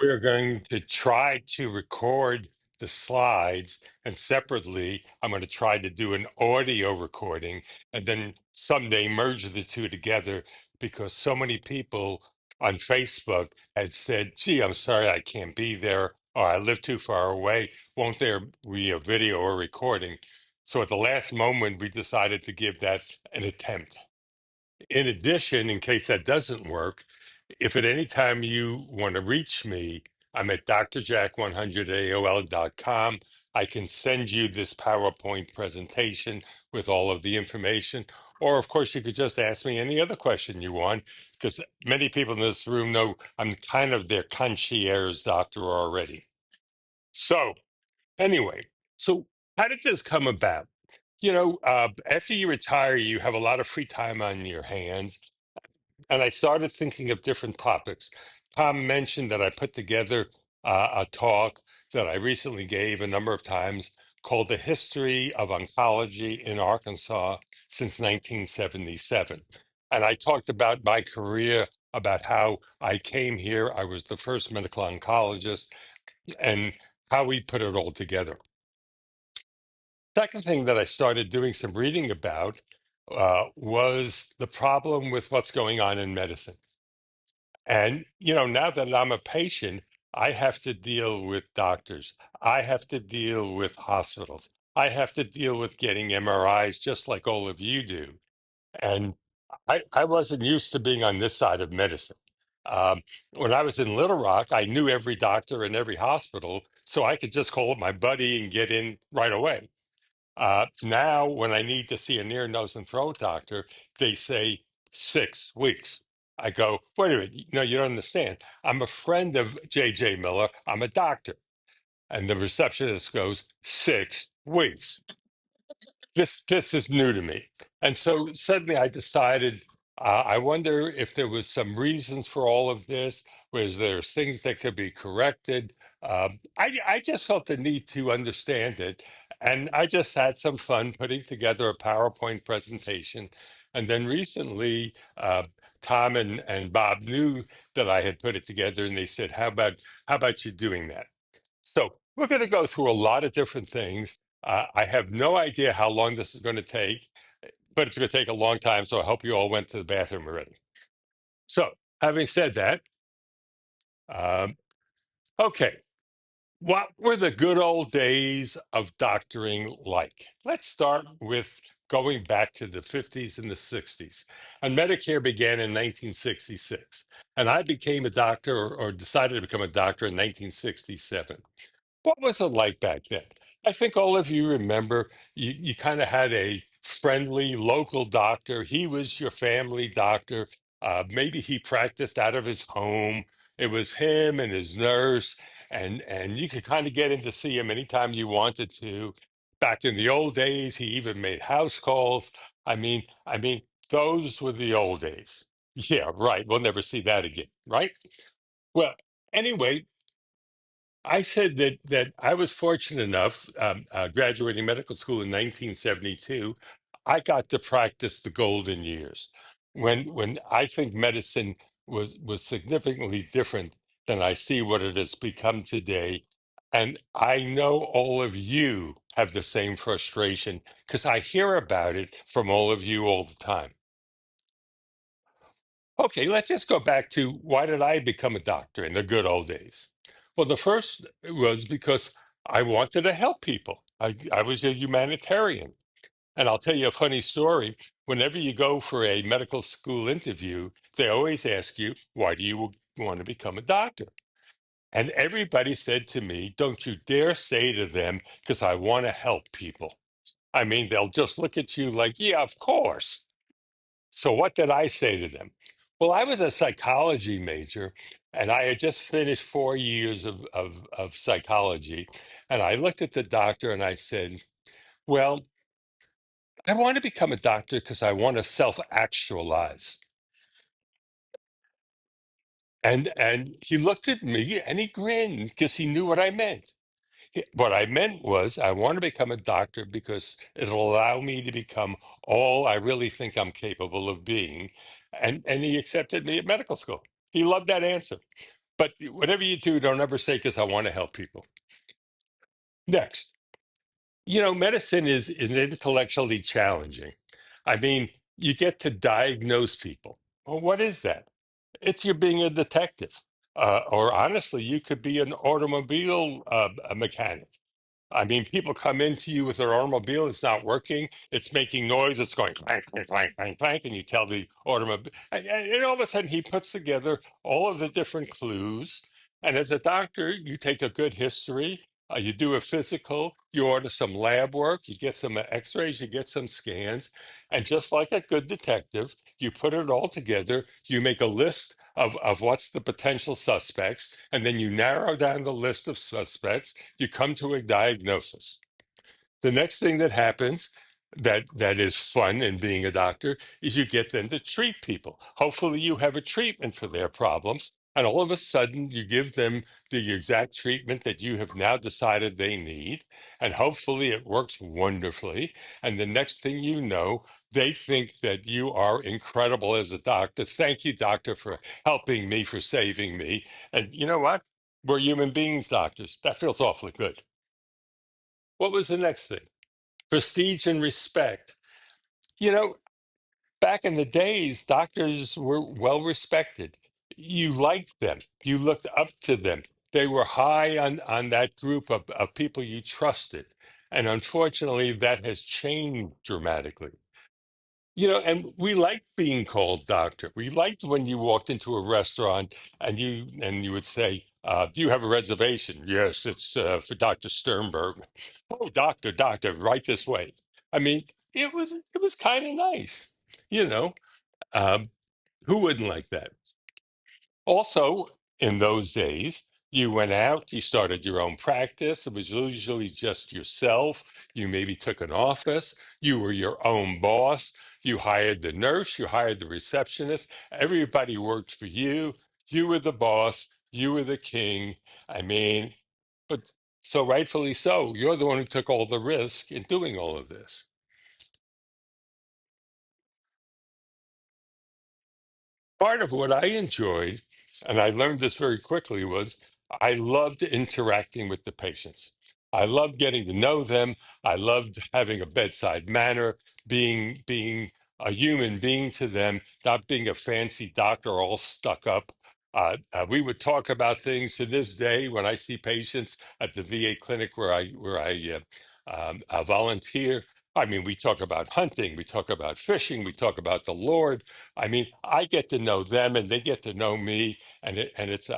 We're going to try to record the slides, and separately, I'm going to try to do an audio recording and then someday merge the two together because so many people on Facebook had said, gee, I'm sorry I can't be there, or I live too far away. Won't there be a video or recording? So at the last moment, we decided to give that an attempt. In addition, in case that doesn't work, if at any time you want to reach me, I'm at drjack100aol.com. I can send you this PowerPoint presentation with all of the information. Or, of course, you could just ask me any other question you want, because many people in this room know I'm kind of their concierge doctor already. So, anyway, so how did this come about? After you retire, you have a lot of free time on your hands, and I started thinking of different topics. Tom mentioned that I put together a talk that I recently gave a number of times called The History of Oncology in Arkansas since 1977. And I talked about my career, about how I came here. I was the first medical oncologist, and how we put it all together. Second thing that I started doing some reading about was the problem with what's going on in medicine. And, now that I'm a patient, I have to deal with doctors. I have to deal with hospitals. I have to deal with getting MRIs just like all of you do. And I wasn't used to being on this side of medicine. When I was in Little Rock, I knew every doctor in every hospital, so I could just call up my buddy and get in right away. Now, when I need to see a ear, nose, and throat doctor, they say 6 weeks. I go, wait a minute, no, you don't understand. I'm a friend of J.J. Miller. I'm a doctor. And the receptionist goes, 6 weeks. This is new to me. And so suddenly I decided, I wonder if there was some reasons for all of this. Was there things that could be corrected? I just felt the need to understand it. And I just had some fun putting together a PowerPoint presentation. And then recently, Tom and Bob knew that I had put it together, and they said, how about you doing that? So we're going to go through a lot of different things. I have no idea how long this is going to take, but it's going to take a long time. So I hope you all went to the bathroom already. So, having said that, um, okay, what were the good old days of doctoring like? Let's start with going back to the 50s and the 60s. And Medicare began in 1966. And I became a doctor, or decided to become a doctor in 1967. What was it like back then? I think all of you remember you kind of had a friendly local doctor. He was your family doctor. Maybe he practiced out of his home. It was him and his nurse, and you could kind of get in to see him anytime you wanted to. Back in the old days, he even made house calls. I mean, those were the old days. Yeah, right. We'll never see that again, right? Well, anyway, I said that I was fortunate enough, graduating medical school in 1972. I got to practice the golden years when I think medicine was significantly different than I see what it has become today. And I know all of you have the same frustration because I hear about it from all of you all the time. Okay, let's just go back to why did I become a doctor in the good old days? Well, the first was because I wanted to help people. I was a humanitarian. And I'll tell you a funny story. Whenever you go for a medical school interview, they always ask you, why do you want to become a doctor? And everybody said to me, don't you dare say to them, because I want to help people. I mean, they'll just look at you like, yeah, of course. So what did I say to them? Well, I was a psychology major, and I had just finished 4 years of psychology. And I looked at the doctor and I said, well, I want to become a doctor because I want to self-actualize. And he looked at me and he grinned because he knew what I meant. What I meant was, I want to become a doctor because it'll allow me to become all I really think I'm capable of being. And he accepted me at medical school. He loved that answer. But whatever you do, don't ever say because I want to help people. Next, medicine is intellectually challenging. I mean, you get to diagnose people. Well, what is that? It's you being a detective. Or honestly, you could be an automobile a mechanic. I mean, people come into you with their automobile, it's not working, it's making noise, it's going clank, clank, clank, clank, clank, and you tell the automobile, and all of a sudden he puts together all of the different clues. And as a doctor, you take a good history, you do a physical, you order some lab work, you get some x rays, you get some scans, and just like a good detective, you put it all together, you make a list of what's the potential suspects, and then you narrow down the list of suspects, you come to a diagnosis. The next thing that happens that is fun in being a doctor is you get them to treat people. Hopefully you have a treatment for their problems, and all of a sudden you give them the exact treatment that you have now decided they need, and hopefully it works wonderfully. And the next thing you know, they think that you are incredible as a doctor. Thank you, doctor, for helping me, for saving me. And you know what? We're human beings, doctors. That feels awfully good. What was the next thing? Prestige and respect. You know, back in the days, doctors were well respected. You liked them, you looked up to them. They were high on that group of people you trusted. And unfortunately, that has changed dramatically. And we liked being called doctor. We liked when you walked into a restaurant and you would say, "Do you have a reservation?" "Yes, it's for Dr. Sternberg." "Oh, doctor, right this way." I mean, it was kind of nice, you know. Um, who wouldn't like that? Also, in those days, you went out, you started your own practice. It was usually just yourself. You maybe took an office. You were your own boss. You hired the nurse, you hired the receptionist. Everybody worked for you. You were the boss. You were the king. I mean, but so rightfully so, you're the one who took all the risk in doing all of this. Part of what I enjoyed, and I learned this very quickly, was I loved interacting with the patients. I loved getting to know them. I loved having a bedside manner, being a human being to them, not being a fancy doctor all stuck up. We would talk about things to this day when I see patients at the VA clinic where I volunteer. I mean, we talk about hunting, we talk about fishing, we talk about the Lord. I mean, I get to know them and they get to know me, and it's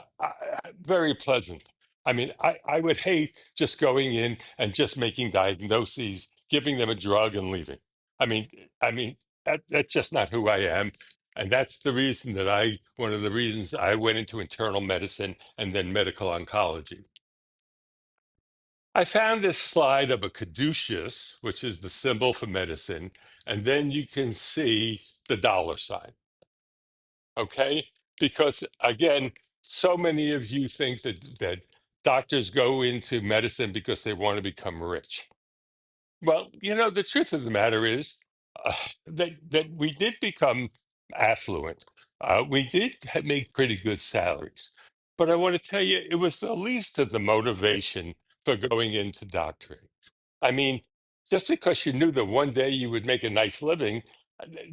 very pleasant. I mean, I would hate just going in and just making diagnoses, giving them a drug and leaving. I mean, I mean that's just not who I am, and that's the reason that one of the reasons I went into internal medicine and then medical oncology. I found this slide of a caduceus, which is the symbol for medicine, and then you can see the dollar sign. Okay, because again, so many of you think that doctors go into medicine because they want to become rich. Well, the truth of the matter is uh, that we did become affluent. We did make pretty good salaries, but I want to tell you, it was the least of the motivation for going into doctoring. I mean, just because you knew that one day you would make a nice living,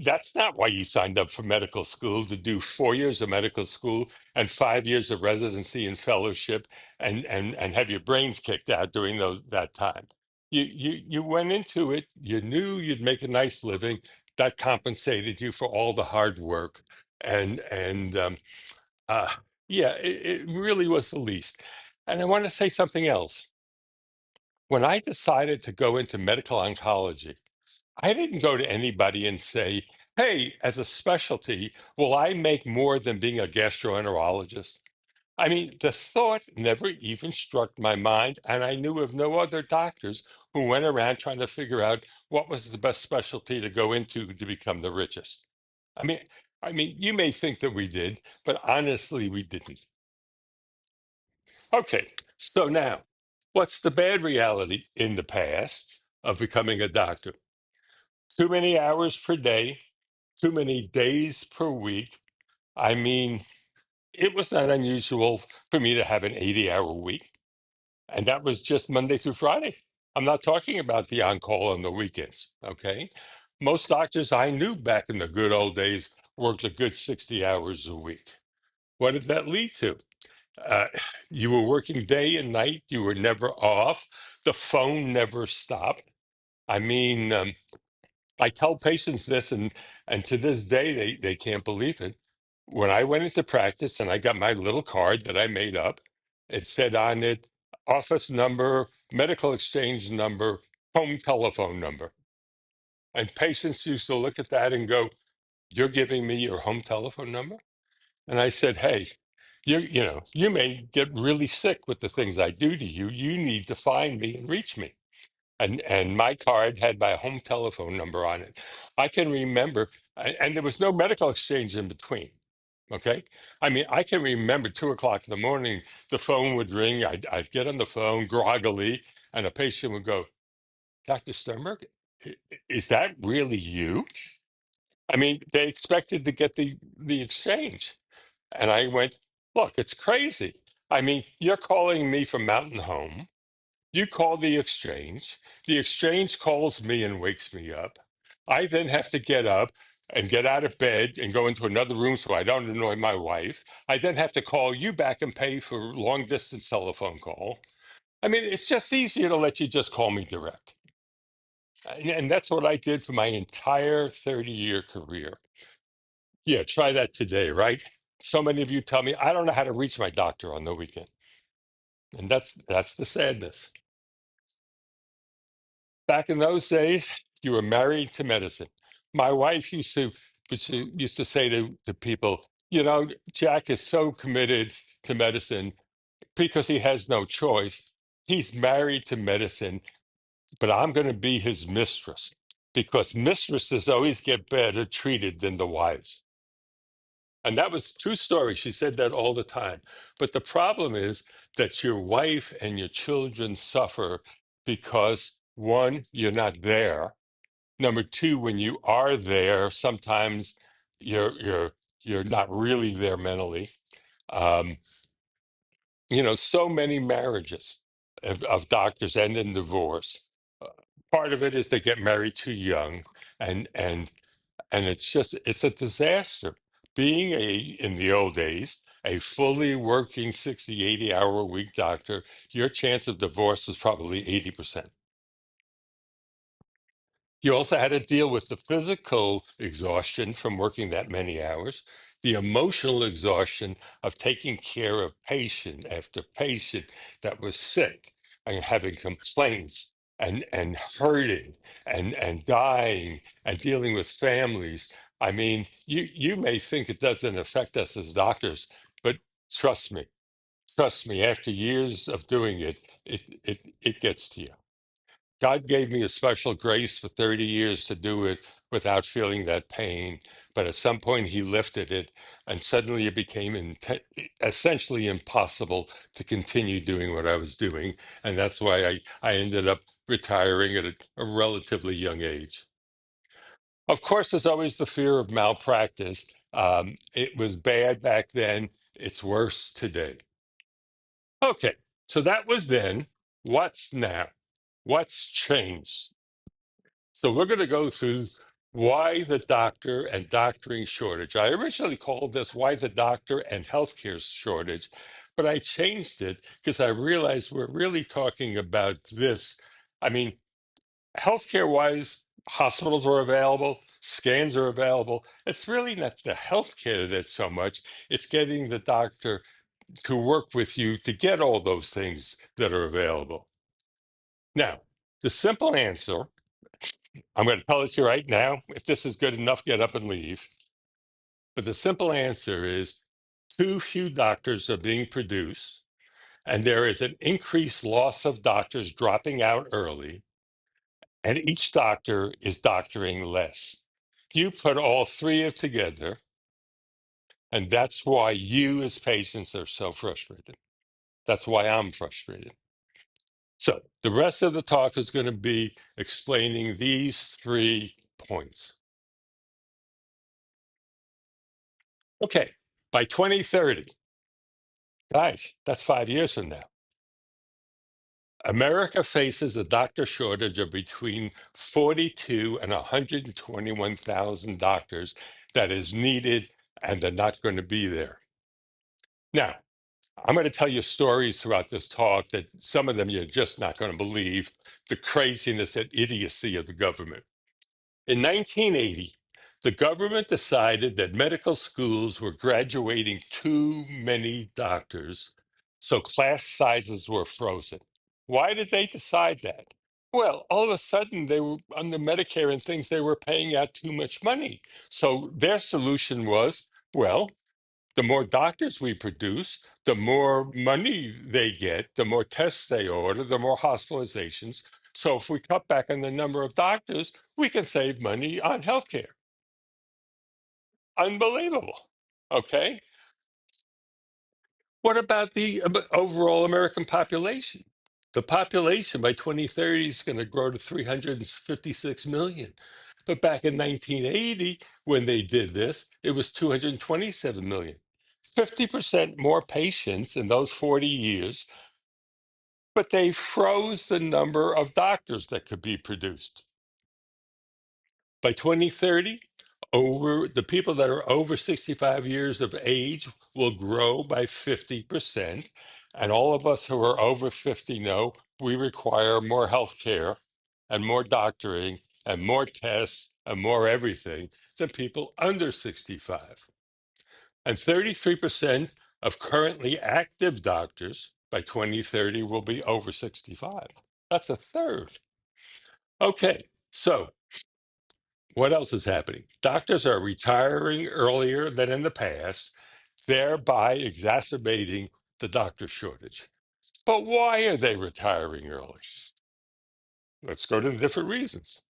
that's not why you signed up for medical school, to do 4 years of medical school and 5 years of residency and fellowship, and have your brains kicked out during that time. You went into it, you knew you'd make a nice living, that compensated you for all the hard work, and uh, yeah, it really was the least. And I want to say something else. When I decided to go into medical oncology, I didn't go to anybody and say, "Hey, as a specialty, will I make more than being a gastroenterologist?" I mean, the thought never even struck my mind, and I knew of no other doctors who went around trying to figure out what was the best specialty to go into to become the richest. I mean, you may think that we did, but honestly, we didn't. Okay, so now, what's the bad reality in the past of becoming a doctor? Too many hours per day, too many days per week. I mean, it was not unusual for me to have an 80-hour week, and that was just Monday through Friday. I'm not talking about the on call on the weekends. Okay. Most doctors I knew back in the good old days worked a good 60 hours a week. What did that lead to? Uh, you were working day and night. You were never off. The phone never stopped. I mean, I tell patients this, and to this day, they can't believe it. When I went into practice and I got my little card that I made up, it said on it, office number, medical exchange number, home telephone number. And patients used to look at that and go, "You're giving me your home telephone number?" And I said, "Hey, you may get really sick with the things I do to you. You need to find me and reach me." And my card had my home telephone number on it. I can remember, and there was no medical exchange in between. Okay, I mean, I can remember 2 o'clock in the morning, the phone would ring. I'd get on the phone groggily, and a patient would go, "Dr. Sternberg, is that really you?" I mean, they expected to get the exchange, and I went, "Look, it's crazy. I mean, you're calling me from Mountain Home. You call the exchange calls me and wakes me up. I then have to get up and get out of bed and go into another room so I don't annoy my wife. I then have to call you back and pay for long distance telephone call. I mean, it's just easier to let you just call me direct." And that's what I did for my entire 30-year career. Yeah, try that today, right? So many of you tell me I don't know how to reach my doctor on the weekend. And that's the sadness. Back in those days, you were married to medicine. My wife used to say to people, Jack is so committed to medicine because he has no choice. He's married to medicine, but I'm going to be his mistress because mistresses always get better treated than the wives. And that was true story. She said that all the time. But the problem is that your wife and your children suffer because one, you're not there. Number two, when you are there, sometimes you're not really there mentally. Um, so many marriages of doctors end in divorce. Uh, Part of it is they get married too young, and and and it's a disaster. Being in the old days, a fully working 60, 80 hour a week doctor, your chance of divorce is probably 80%. You also had to deal with the physical exhaustion from working that many hours, the emotional exhaustion of taking care of patient after patient that was sick and having complaints and hurting and dying and dealing with families. I mean, you may think it doesn't affect us as doctors, but trust me, trust me, after years of doing it, it gets to you. God gave me a special grace for 30 years to do it without feeling that pain. But at some point, He lifted it, and suddenly it became essentially impossible to continue doing what I was doing. And that's why I ended up retiring at a relatively young age. Of course, there's always the fear of malpractice. It was bad back then, it's worse today. Okay, so that was then. What's now? What's changed? So we're going to go through why the doctor and doctoring shortage. I originally called this why the doctor and healthcare shortage, but I changed it because I realized we're really talking about this. I mean, healthcare wise, hospitals are available, scans are available. It's really not the healthcare that's so much, it's getting the doctor to work with you to get all those things that are available. Now, the simple answer, I'm going to tell it to you right now. If this is good enough, get up and leave. But the simple answer is too few doctors are being produced, and there is an increased loss of doctors dropping out early, and each doctor is doctoring less. You put all three of together, and that's why you as patients are so frustrated. That's why I'm frustrated. So the rest of the talk is going to be explaining these 3 points. Okay, by 2030. Guys, that's 5 years from now. America faces a doctor shortage of between 42 and 121,000 doctors that is needed, and they're not going to be there. Now, I'm going to tell you stories throughout this talk that some of them you're just not going to believe the craziness and idiocy of the government. In 1980, the government decided that medical schools were graduating too many doctors, so class sizes were frozen. Why did they decide that? Well, all of a sudden, they were under Medicare and things, they were paying out too much money. So their solution was, well, the more doctors we produce, the more money they get, the more tests they order, the more hospitalizations. So if we cut back on the number of doctors, we can save money on healthcare. Unbelievable. Okay. What about the overall American population? The population by 2030 is going to grow to 356 million. But back in 1980, when they did this, it was 227 million. 50% more patients in those 40 years, but they froze the number of doctors that could be produced. By 2030, over the people that are over 65 years of age will grow by 50%. And all of us who are over 50 know we require more health care and more doctoring and more tests and more everything than people under 65. And 33% of currently active doctors by 2030 will be over 65. That's a third. Okay, so what else is happening? Doctors are retiring earlier than in the past, thereby exacerbating the doctor shortage. But why are they retiring early? Let's go to the different reasons.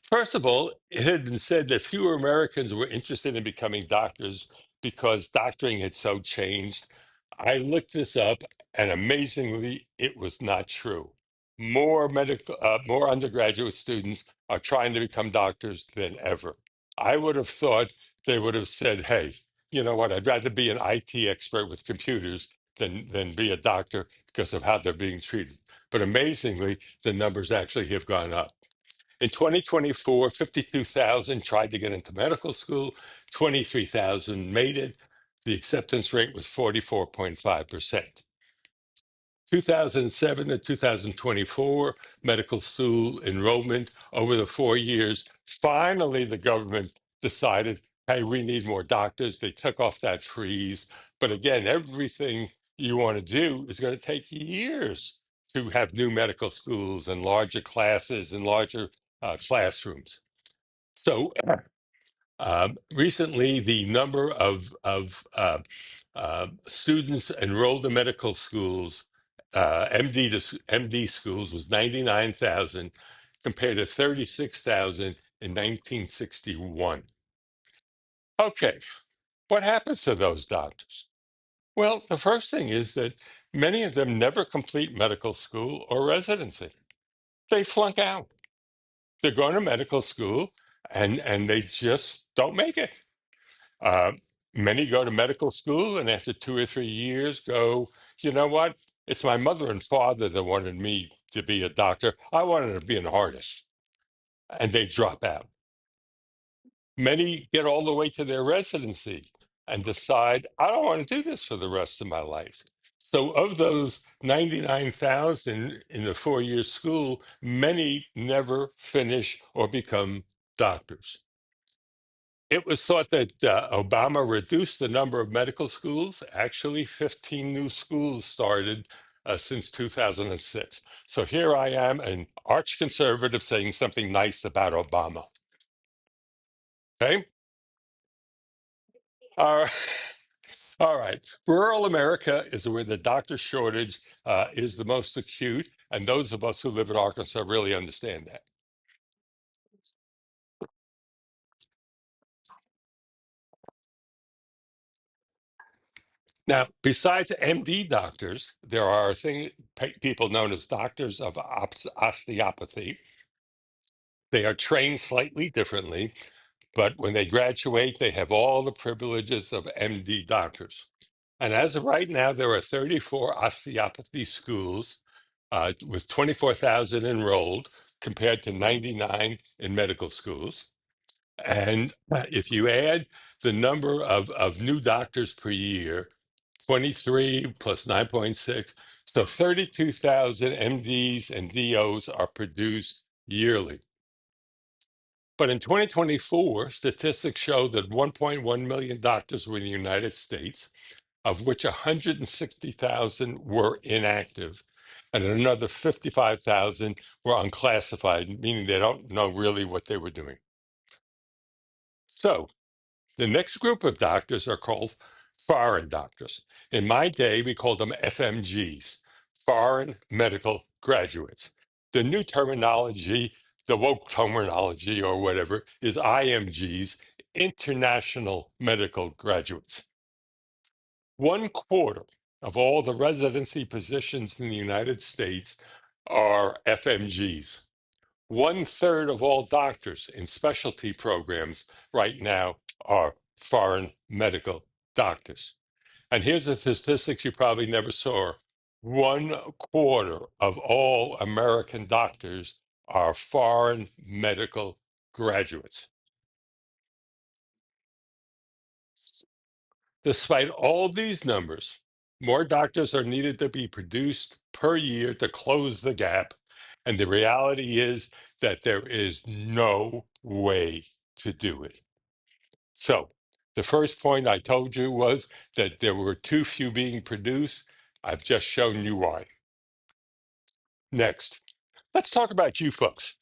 First of all, it had been said that fewer Americans were interested in becoming doctors because doctoring had so changed. I looked this up, and amazingly, it was not true. More undergraduate students are trying to become doctors than ever. I would have thought they would have said, "Hey, you know what? I'd rather be an IT expert with computers than be a doctor because of how they're being treated." But amazingly, the numbers actually have gone up. In 2024, 52,000 tried to get into medical school, 23,000 made it. The acceptance rate was 44.5%. 2007 to 2024, medical school enrollment over the 4 years. Finally, the government decided, hey, we need more doctors. They took off that freeze. But again, everything you want to do is going to take years to have new medical schools and larger classes and larger classrooms. So recently, the number of students enrolled in medical schools, MD schools, was 99,000 compared to 36,000 in 1961. Okay, what happens to those doctors? Well, the first thing is that many of them never complete medical school or residency. They flunk out. They're going to medical school and they just don't make it. Uh, Many go to medical school and after 2 or 3 years go, you know what? It's my mother and father that wanted me to be a doctor. I wanted to be an artist. And they drop out. Many get all the way to their residency and decide, I don't want to do this for the rest of my life. So, of those 99,000 in the 4 year school, many never finish or become doctors. It was thought that Obama reduced the number of medical schools. Actually, 15 new schools started since 2006. So here I am, an arch conservative, saying something nice about Obama. Okay. All right. All right. Rural America is where the doctor shortage is the most acute. And those of us who live in Arkansas really understand that. Now, besides MD doctors, there are people known as doctors of osteopathy. They are trained slightly differently, but when they graduate, they have all the privileges of MD doctors. And as of right now, there are 34 osteopathy schools with 24,000 enrolled compared to 99 in medical schools. And if you add the number of new doctors per year, 23 plus 9.6, so 32,000 MDs and DOs are produced yearly. But in 2024, statistics show that 1.1 million doctors were in the United States, of which 160,000 were inactive, and another 55,000 were unclassified, meaning they don't know really what they were doing. So the next group of doctors are called foreign doctors. In my day, we called them FMGs, foreign medical graduates. The new terminology, the woke terminology or whatever, is IMGs, international medical graduates. 1/4 of all the residency positions in the United States are FMGs. 1/3 of all doctors in specialty programs right now are foreign medical doctors. And here's the statistics you probably never saw. 1/4 of all American doctors are foreign medical graduates. Despite all these numbers, more doctors are needed to be produced per year to close the gap. And the reality is that there is no way to do it. So, the first point I told you was that there were too few being produced. I've just shown you why. Next, let's talk about you folks.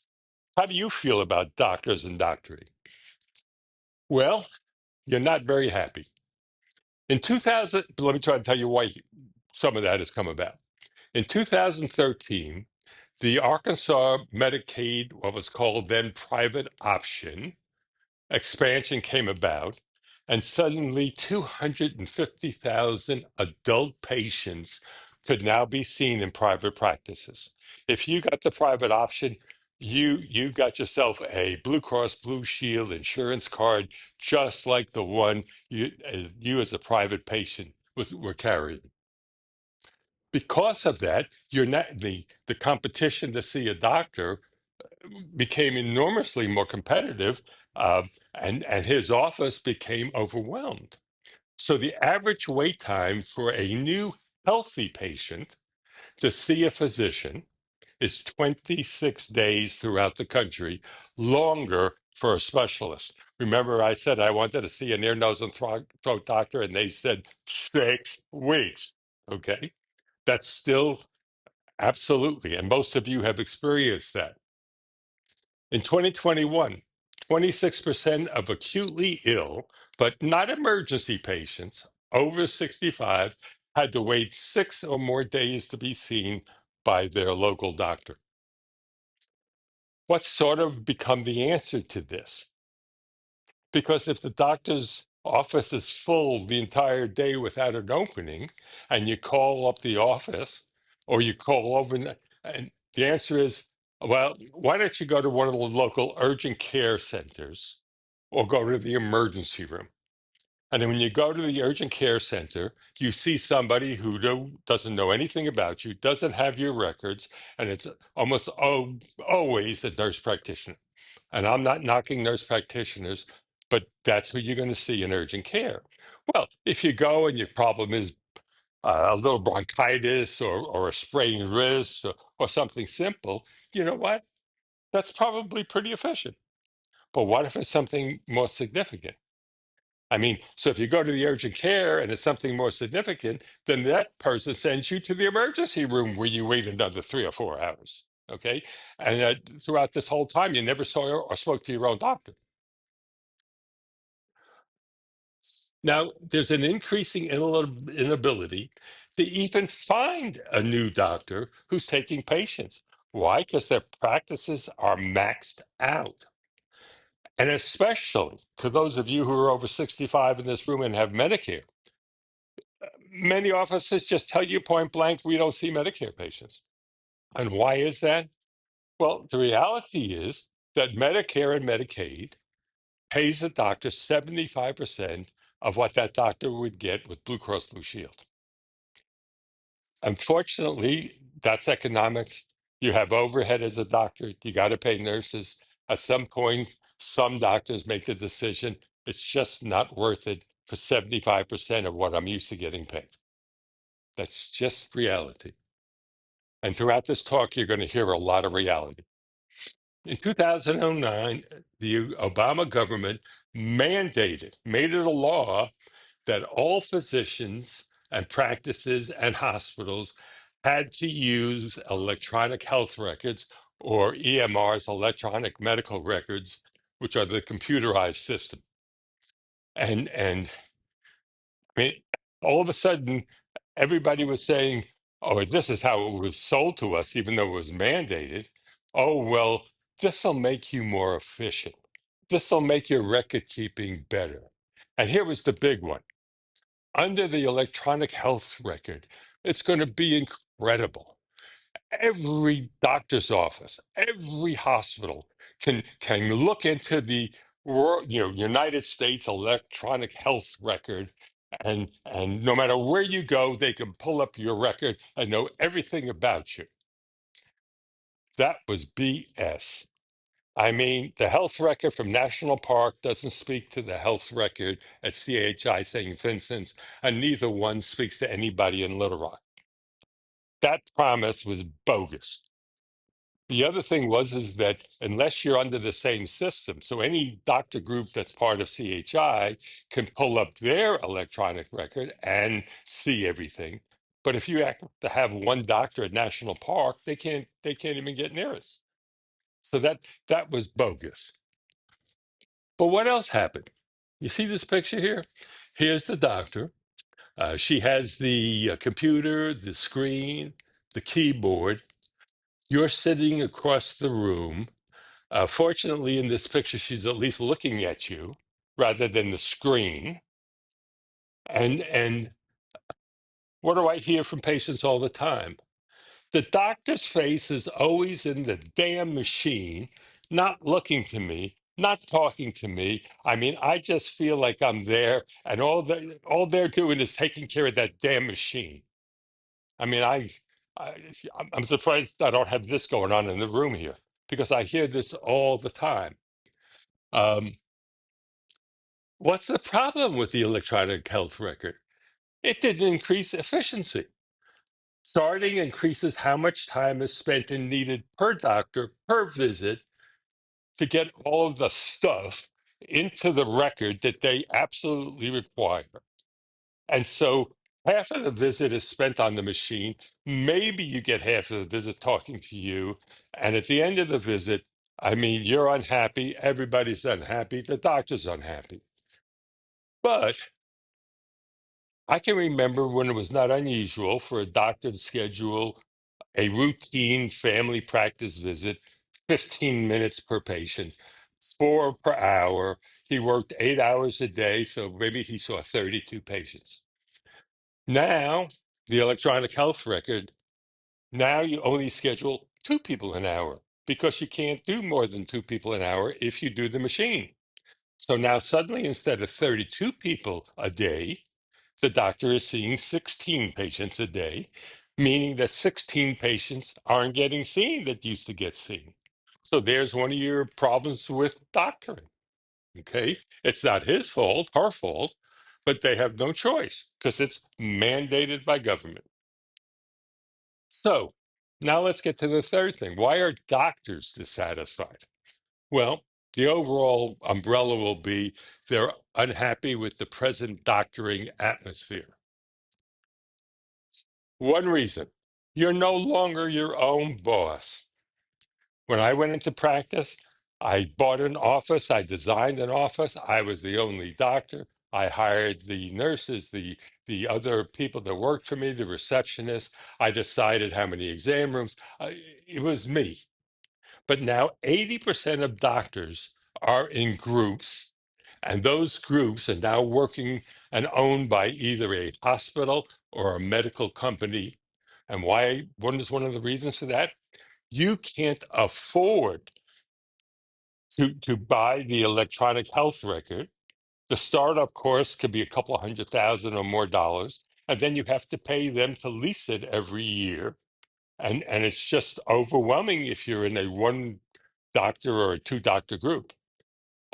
How do you feel about doctors and doctoring? Well, you're not very happy. In 2000, let me try to tell you why some of that has come about. In 2013, the Arkansas Medicaid, what was called then private option, expansion came about, and suddenly 250,000 adult patients could now be seen in private practices. If you got the private option, you got yourself a Blue Cross Blue Shield insurance card, just like the one you as a private patient were carrying. Because of that, you're not the competition to see a doctor became enormously more competitive, and his office became overwhelmed. So the average wait time for a new healthy patient to see a physician is 26 days throughout the country, longer for a specialist. Remember, I said I wanted to see an ear, nose, and throat doctor, and they said 6 weeks. Okay, that's still absolutely, and most of you have experienced that. In 2021, 26% of acutely ill, but not emergency patients over 65 had to wait 6 or more days to be seen by their local doctor. What's sort of become the answer to this? Because if the doctor's office is full the entire day without an opening, and you call up the office or you call over, and the answer is, well, why don't you go to one of the local urgent care centers or go to the emergency room? And then when you go to the urgent care center, you see somebody who doesn't know anything about you, doesn't have your records, and it's almost always a nurse practitioner. And I'm not knocking nurse practitioners, but that's what you're going to see in urgent care. Well, if you go and your problem is a little bronchitis or a sprained wrist or something simple, you know what? That's probably pretty efficient. But what if it's something more significant? I mean, so if you go to the urgent care and it's something more significant, then that person sends you to the emergency room where you wait another 3 or 4 hours. Okay. And throughout this whole time, you never saw or spoke to your own doctor. Now, there's an increasing inability to even find a new doctor who's taking patients. Why? Because their practices are maxed out. And especially to those of you who are over 65 in this room and have Medicare, many offices just tell you point blank, we don't see Medicare patients. And why is that? Well, the reality is that Medicare and Medicaid pays the doctor 75% of what that doctor would get with Blue Cross Blue Shield. Unfortunately, that's economics. You have overhead as a doctor. You got to pay nurses. At some point, some doctors make the decision it's just not worth it for 75% of what I'm used to getting paid. That's just reality. And throughout this talk, you're going to hear a lot of reality. In 2009, the Obama government made it a law that all physicians and practices and hospitals had to use electronic health records or EMRs, electronic medical records, which are the computerized system. And I mean, all of a sudden, everybody was saying, "Oh, this is how it was sold to us, even though it was mandated." Oh, well, this will make you more efficient. This will make your record keeping better. And here was the big one under the electronic health record, it's going to be incredible. Every doctor's office, every hospital can look into the United States electronic health record, and no matter where you go, they can pull up your record and know everything about you. That was BS. I mean, the health record from National Park doesn't speak to the health record at CHI St. Vincent's, and neither one speaks to anybody in Little Rock. That promise was bogus. The other thing was is that unless you're under the same system, so any doctor group that's part of CHI can pull up their electronic record and see everything. But if you have to have one doctor at National Park, they can't even get near us. So that was bogus. But what else happened? You see this picture here? Here's the doctor. She has the computer, the screen, the keyboard. You're sitting across the room. Fortunately, in this picture, she's at least looking at you rather than the screen. And what do I hear from patients all the time? The doctor's face is always in the damn machine, not looking to me, not talking to me. I mean, I just feel like I'm there, and all they're doing is taking care of that damn machine. I mean, I I'm surprised I don't have this going on in the room here because I hear this all the time. Um, what's the problem with the electronic health record? It didn't increase efficiency. Starting increases how much time is spent and needed per doctor per visit to get all of the stuff into the record that they absolutely require. And so half of the visit is spent on the machine. Maybe you get half of the visit talking to you. And at the end of the visit, I mean, you're unhappy. Everybody's unhappy. The doctor's unhappy. But I can remember when it was not unusual for a doctor to schedule a routine family practice visit, 15 minutes per patient, 4 per hour. He worked 8 hours a day, so maybe he saw 32 patients. Now, the electronic health record, now you only schedule 2 people an hour because you can't do more than 2 people an hour if you do the machine. So now suddenly, instead of 32 people a day, the doctor is seeing 16 patients a day, meaning that 16 patients aren't getting seen that used to get seen. So there's one of your problems with doctoring. Okay. It's not his fault, her fault, but they have no choice because it's mandated by government. So now let's get to the third thing. Why are doctors dissatisfied? Well, the overall umbrella will be they're unhappy with the present doctoring atmosphere. One reason, you're no longer your own boss. When I went into practice, I bought an office, I designed an office, I was the only doctor. I hired the nurses, the other people that worked for me, the receptionists. I decided how many exam rooms. It was me. But now 80% of doctors are in groups, and those groups are now working and owned by either a hospital or a medical company. And why? What is one of the reasons for that? You can't afford to buy the electronic health record. The startup course could be a couple of 100,000 or more dollars, and then you have to pay them to lease it every year, and it's just overwhelming if you're in a one doctor or a two doctor group.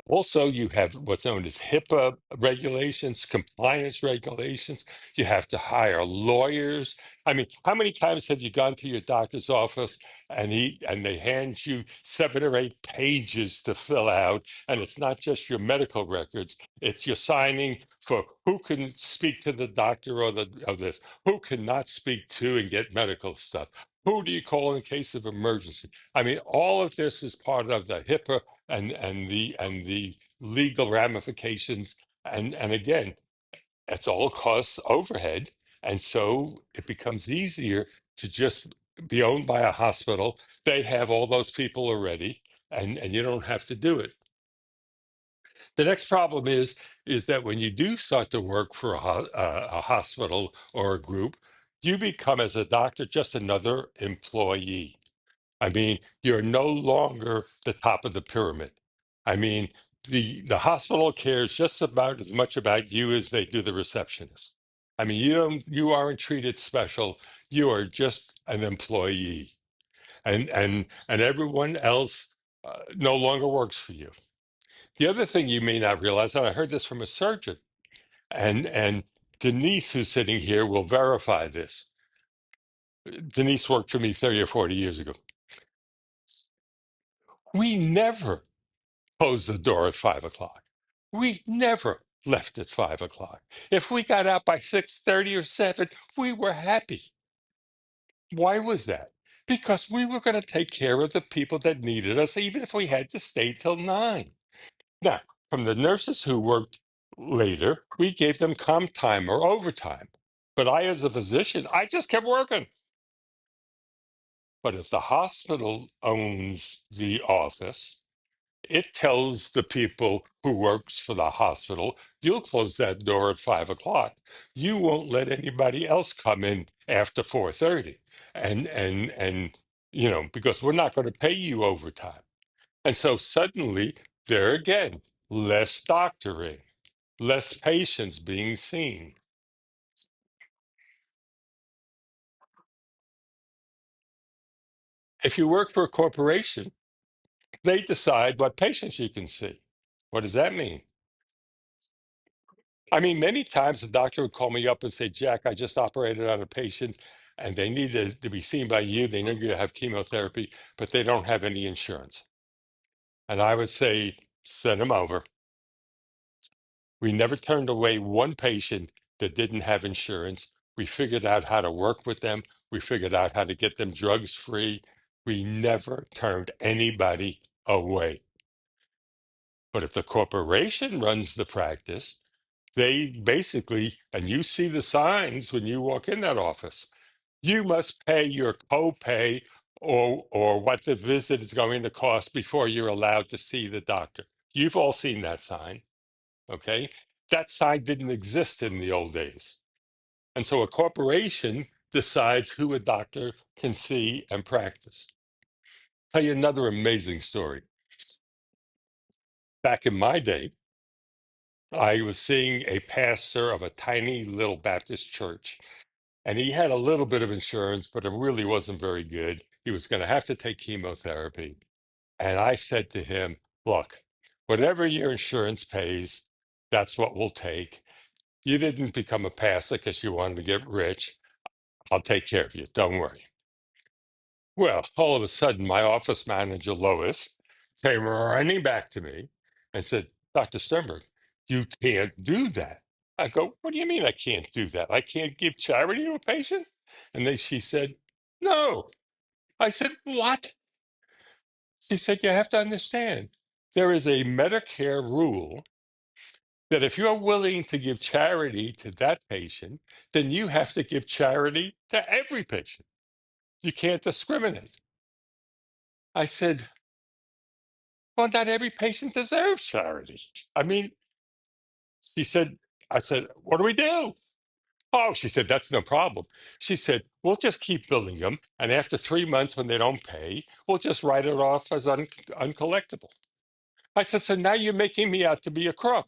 Also, you have what's known as HIPAA regulations, compliance regulations. You have to hire lawyers. I mean, how many times have you gone to your doctor's office and they hand you 7 or 8 pages to fill out, and it's not just your medical records; it's you're signing for who can speak to the doctor or the of this, who cannot speak to and get medical stuff. Who do you call in case of emergency? I mean, all of this is part of the HIPAA and the legal ramifications, and again, it's all costs overhead, and so it becomes easier to just be owned by a hospital. They have all those people already, and you don't have to do it. The next problem is that when you do start to work for a hospital or a group, you become as a doctor just another employee. I mean, you're no longer the top of the pyramid. I mean, the hospital cares just about as much about you as they do the receptionist. I mean, you aren't treated special. You are just an employee, and everyone else no longer works for you. The other thing you may not realize, and I heard this from a surgeon, and Denise, who's sitting here, will verify this. Denise worked for me 30 or 40 years ago. We never closed the door at 5 o'clock. We never left at 5 o'clock. If we got out by 6:30 or 7, we were happy. Why was that? Because we were going to take care of the people that needed us, even if we had to stay till 9. Now, from the nurses who worked later, we gave them comp time or overtime. But I, as a physician, I just kept working. But if the hospital owns the office, it tells the people who works for the hospital, you'll close that door at 5 o'clock. You won't let anybody else come in after 4:30. And because we're not going to pay you overtime. And so suddenly there again, less doctoring, less patients being seen. If you work for a corporation, they decide what patients you can see. What does that mean? I mean, many times the doctor would call me up and say, Jack, I just operated on a patient and they need to be seen by you. They know you to have chemotherapy, but they don't have any insurance. And I would say, send them over. We never turned away one patient that didn't have insurance. We figured out how to work with them. We figured out how to get them drugs free. We never turned anybody away. But if the corporation runs the practice, they basically, and you see the signs when you walk in that office, you must pay your copay or what the visit is going to cost before you're allowed to see the doctor. You've all seen that sign, okay? That sign didn't exist in the old days. And so a corporation decides who a doctor can see and practice. Tell you another amazing story. Back in my day, I was seeing a pastor of a tiny little Baptist church, and he had a little bit of insurance, but it really wasn't very good. He was going to have to take chemotherapy. And I said to him, look, whatever your insurance pays, that's what we'll take. You didn't become a pastor because you wanted to get rich. I'll take care of you. Don't worry. Well, all of a sudden, my office manager, Lois, came running back to me and said, Dr. Sternberg, you can't do that. I go, what do you mean I can't do that? I can't give charity to a patient? And then she said, no. I said, what? She said, you have to understand, there is a Medicare rule that if you're willing to give charity to that patient, then you have to give charity to every patient. You can't discriminate. I said, well, not every patient deserves charity. I mean, she said, I said, what do we do? Oh, she said, that's no problem. She said, we'll just keep billing them. And after 3 months, when they don't pay, we'll just write it off as uncollectible. I said, so now you're making me out to be a crook.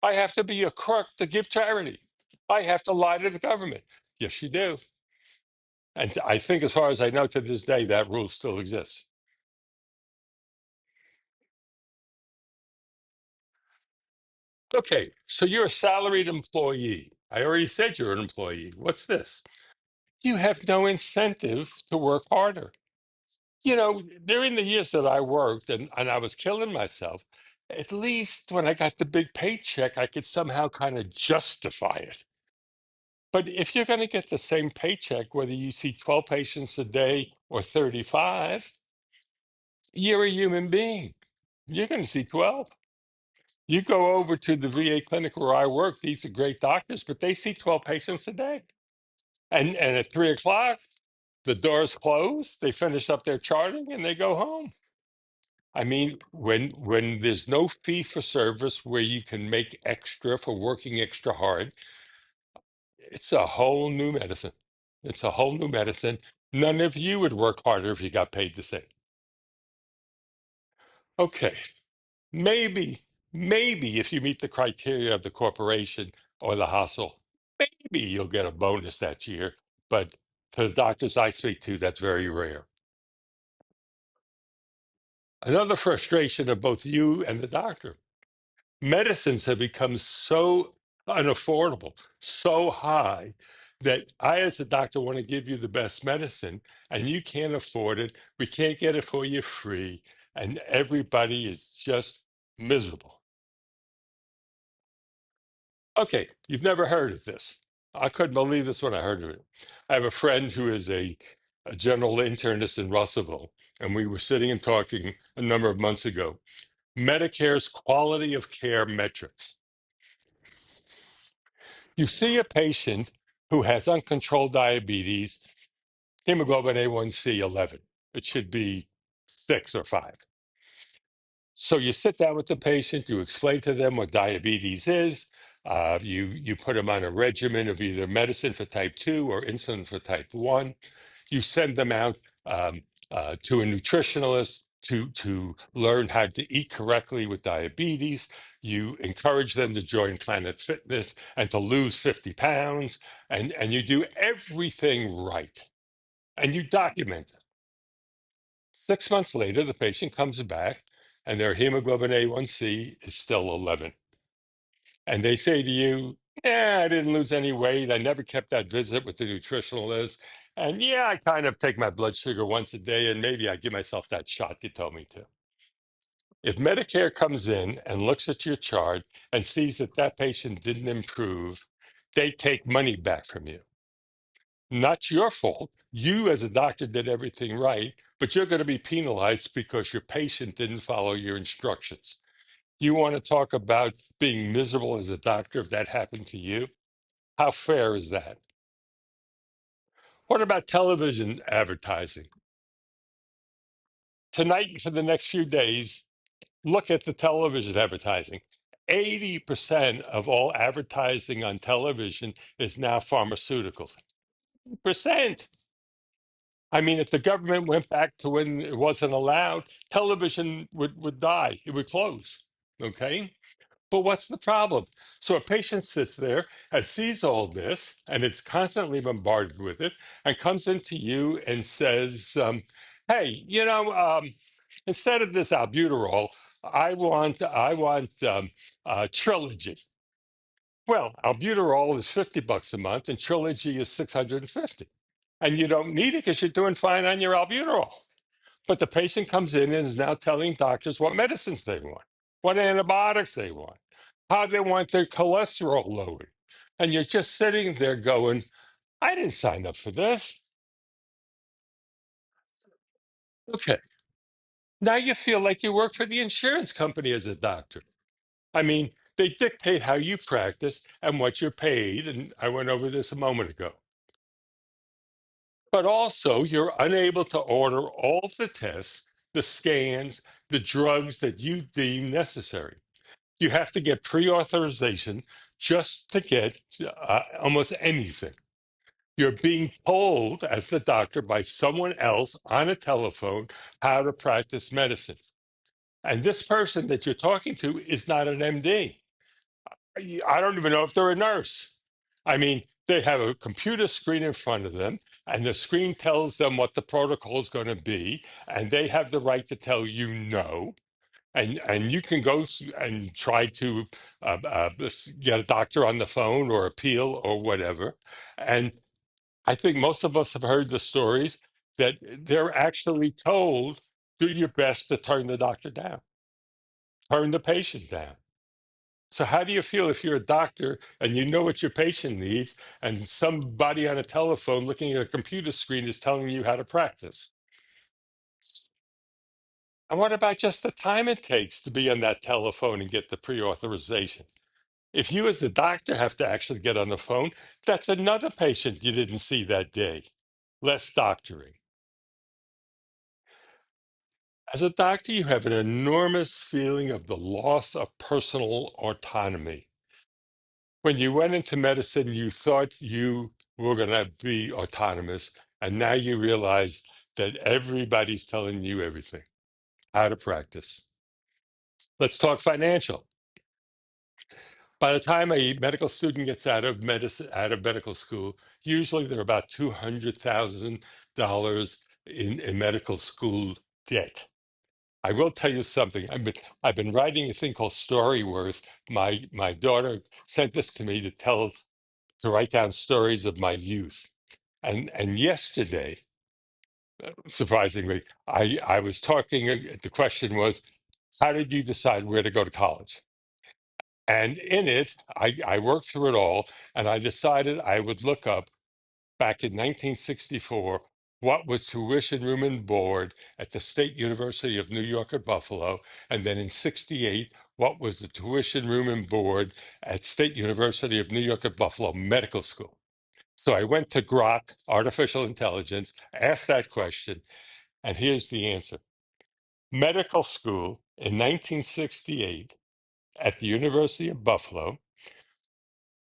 I have to be a crook to give charity. I have to lie to the government. Yes, you do. And I think, as far as I know to this day, that rule still exists. Okay, so you're a salaried employee. I already said you're an employee. What's this? You have no incentive to work harder. During the years that I worked and I was killing myself, at least when I got the big paycheck, I could somehow kind of justify it. But if you're going to get the same paycheck, whether you see 12 patients a day or 35, you're a human being. You're going to see 12. You go over to the VA clinic where I work, these are great doctors, but they see 12 patients a day. And at 3 o'clock, the doors close, they finish up their charting and they go home. I mean, when there's no fee for service where you can make extra for working extra hard, it's a whole new medicine. It's a whole new medicine. None of you would work harder if you got paid the same. Okay, maybe if you meet the criteria of the corporation or the hospital, maybe you'll get a bonus that year. But to the doctors I speak to, that's very rare. Another frustration of both you and the doctor. Medicines have become so unaffordable, so high that I, as a doctor, want to give you the best medicine and you can't afford it. We can't get it for you free. And everybody is just miserable. Okay, you've never heard of this. I couldn't believe this when I heard of it. I have a friend who is a general internist in Russellville, and we were sitting and talking a number of months ago. Medicare's quality of care metrics. You see a patient who has uncontrolled diabetes, hemoglobin A1C 11. It should be 6 or 5. So you sit down with the patient, you explain to them what diabetes is. You put them on a regimen of either medicine for type 2 or insulin for type 1. You send them out to a nutritionalist to learn how to eat correctly with diabetes. You encourage them to join Planet Fitness and to lose 50 pounds, and you do everything right. And you document it. 6 months later, the patient comes back and their hemoglobin A1C is still 11. And they say to you, yeah, I didn't lose any weight. I never kept that visit with the nutritionalist. And yeah, I kind of take my blood sugar once a day and maybe I give myself that shot you told me to. If Medicare comes in and looks at your chart and sees that that patient didn't improve, they take money back from you. Not your fault. You, as a doctor, did everything right, but you're going to be penalized because your patient didn't follow your instructions. You want to talk about being miserable as a doctor if that happened to you? How fair is that? What about television advertising? Tonight, for the next few days, look at the television advertising. 80% of all advertising on television is now pharmaceuticals. Percent. I mean, if the government went back to when it wasn't allowed, television would die. It would close. Okay. But what's the problem? So a patient sits there and sees all this, and it's constantly bombarded with it, and comes into you and says, "Hey, instead of this albuterol, I want Trilogy." Well, albuterol is $50 a month, and Trilogy is 650, and you don't need it because you're doing fine on your albuterol. But the patient comes in and is now telling doctors what medicines they want, what antibiotics they want, how they want their cholesterol lowered. And you're just sitting there going, I didn't sign up for this. Okay. Now you feel like you work for the insurance company as a doctor. I mean, they dictate how you practice and what you're paid. And I went over this a moment ago. But also, you're unable to order all the tests, the scans, the drugs that you deem necessary. You have to get pre-authorization just to get almost anything. You're being told as the doctor by someone else on a telephone how to practice medicine. And this person that you're talking to is not an MD. I don't even know if they're a nurse. I mean, they have a computer screen in front of them, and the screen tells them what the protocol is going to be, and they have the right to tell you no. And you can go and try to get a doctor on the phone or appeal or whatever. And I think most of us have heard the stories that they're actually told, do your best to turn the doctor down, turn the patient down. So how do you feel if you're a doctor and you know what your patient needs, and somebody on a telephone looking at a computer screen is telling you how to practice? And what about just the time it takes to be on that telephone and get the pre-authorization? If you as the doctor have to actually get on the phone, that's another patient you didn't see that day. Less doctoring. As a doctor, you have an enormous feeling of the loss of personal autonomy. When you went into medicine, you thought you were going to be autonomous, and now you realize that everybody's telling you everything, how to practice. Let's talk financial. By the time a medical student gets out of medical school, usually they're about $200,000 in medical school debt. I will tell you something. I've been writing a thing called Storyworth. My daughter sent this to me to write down stories of my youth. And yesterday, surprisingly, I was talking. The question was, how did you decide where to go to college? And in it, I worked through it all, and I decided I would look up back in 1964 what was tuition, room, and board at the State University of New York at Buffalo, and then in '68 what was the tuition, room, and board at State University of New York at Buffalo Medical School. So I went to Grok, artificial intelligence, asked that question, and here's the answer. Medical school in 1968 at the University of Buffalo,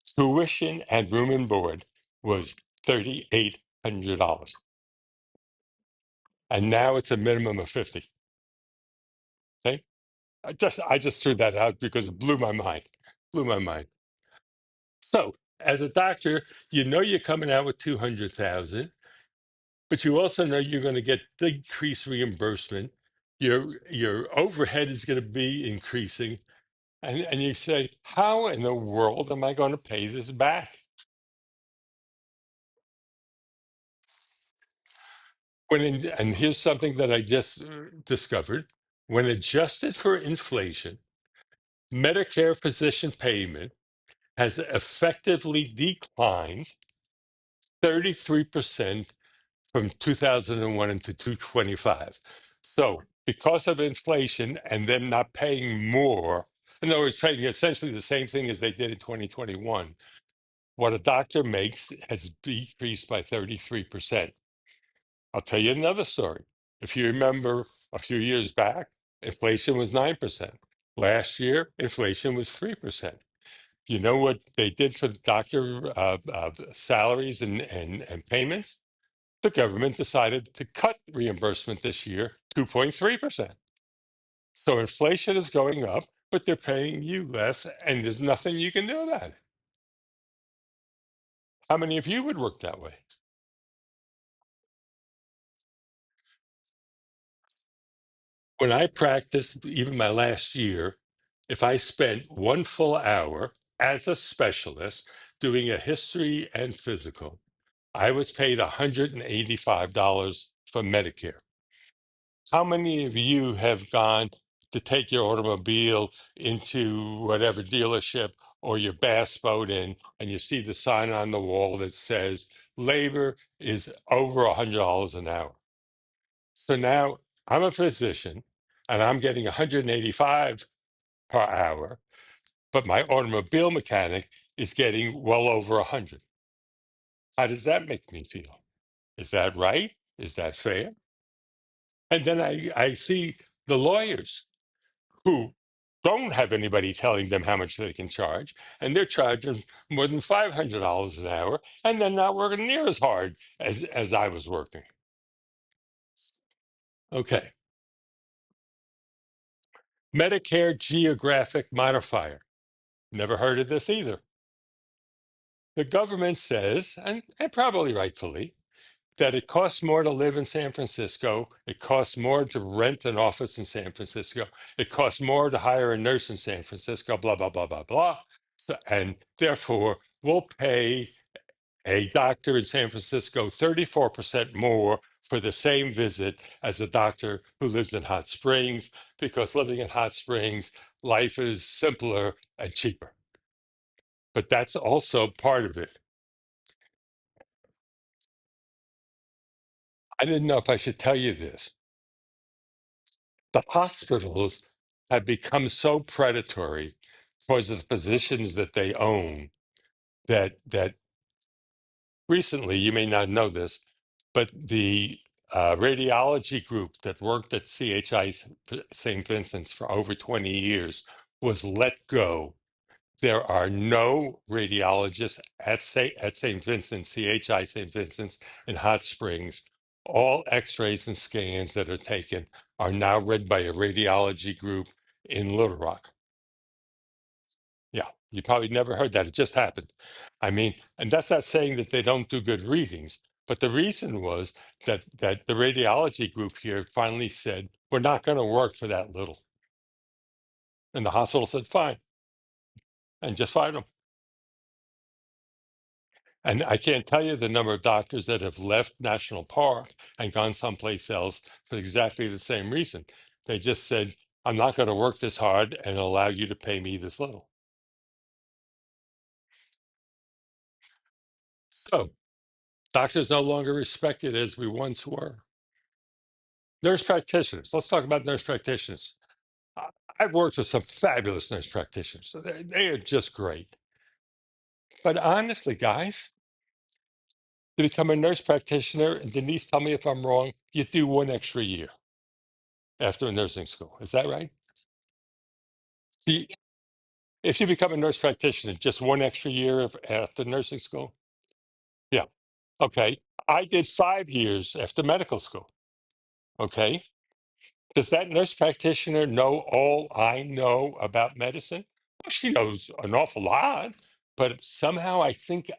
tuition and room and board was $3,800. And now it's a minimum of 50. Okay. I just threw that out because it blew my mind. Blew my mind. So as a doctor, you know you're coming out with 200,000, but you also know you're going to get decreased reimbursement. Your overhead is going to be increasing. And you say, how in the world am I going to pay this back? And here's something that I just discovered. When adjusted for inflation, Medicare physician payment has effectively declined 33% from 2001 into 225. So, because of inflation and them not paying more, in other words, paying essentially the same thing as they did in 2021, what a doctor makes has decreased by 33%. I'll tell you another story. If you remember a few years back, inflation was 9%. Last year, inflation was 3%. You know what they did for the doctor salaries and payments? The government decided to cut reimbursement this year 2.3%. So inflation is going up, but they're paying you less, and there's nothing you can do about it. How many of you would work that way? When I practiced, even my last year, if I spent 1 full hour as a specialist doing a history and physical, I was paid $185 for Medicare. How many of you have gone to take your automobile into whatever dealership or your bass boat in, and you see the sign on the wall that says labor is over $100 an hour? So now I'm a physician and I'm getting 185 per hour, but my automobile mechanic is getting well over 100. How does that make me feel? Is that right? Is that fair? And then I see the lawyers who don't have anybody telling them how much they can charge, and they're charging more than $500 an hour, and they're not working near as hard as I was working. Okay, Medicare geographic modifier. Never heard of this either. The government says, and probably rightfully, that it costs more to live in San Francisco. It costs more to rent an office in San Francisco. It costs more to hire a nurse in San Francisco, blah, blah, blah, blah, blah. So, and therefore, we'll pay a doctor in San Francisco 34% more for the same visit as a doctor who lives in Hot Springs, because living in Hot Springs, life is simpler and cheaper. But that's also part of it. I didn't know if I should tell you this. The hospitals have become so predatory towards the physicians that they own that recently, you may not know this, but the radiology group that worked at CHI St. Vincent's for over 20 years was let go. There are no radiologists at St. Vincent's, CHI St. Vincent's in Hot Springs. All x-rays and scans that are taken are now read by a radiology group in Little Rock. Yeah, you probably never heard that. It just happened. I mean, and that's not saying that they don't do good readings, but the reason was that the radiology group here finally said, we're not going to work for that little. And the hospital said, fine, and just fired them. And I can't tell you the number of doctors that have left National Park and gone someplace else for exactly the same reason. They just said, I'm not going to work this hard and allow you to pay me this little. So doctors no longer respected as we once were. Nurse practitioners. Let's talk about nurse practitioners. I- I've worked with some fabulous nurse practitioners. So they are just great. But honestly, guys, to become a nurse practitioner, and Denise, tell me if I'm wrong, you do one extra year after nursing school. Is that right? See, if you become a nurse practitioner, just one extra year after nursing school? Yeah. Okay. I did 5 years after medical school. Okay. Does that nurse practitioner know all I know about medicine? Well, she knows an awful lot, but somehow I think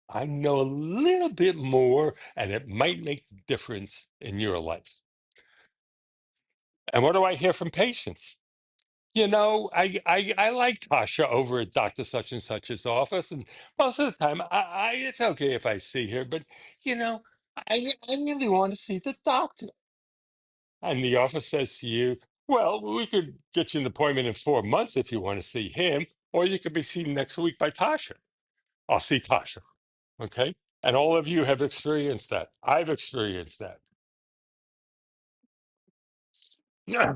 I know a little bit more, and it might make a difference in your life. And what do I hear from patients? I like Tasha over at Doctor Such and Such's office, and most of the time, it's okay if I see her, but you know, I really want to see the doctor. And the office says to you, well, we could get you an appointment in 4 months if you want to see him, or you could be seen next week by Tasha. I'll see Tasha. Okay. And all of you have experienced that. I've experienced that. Yeah.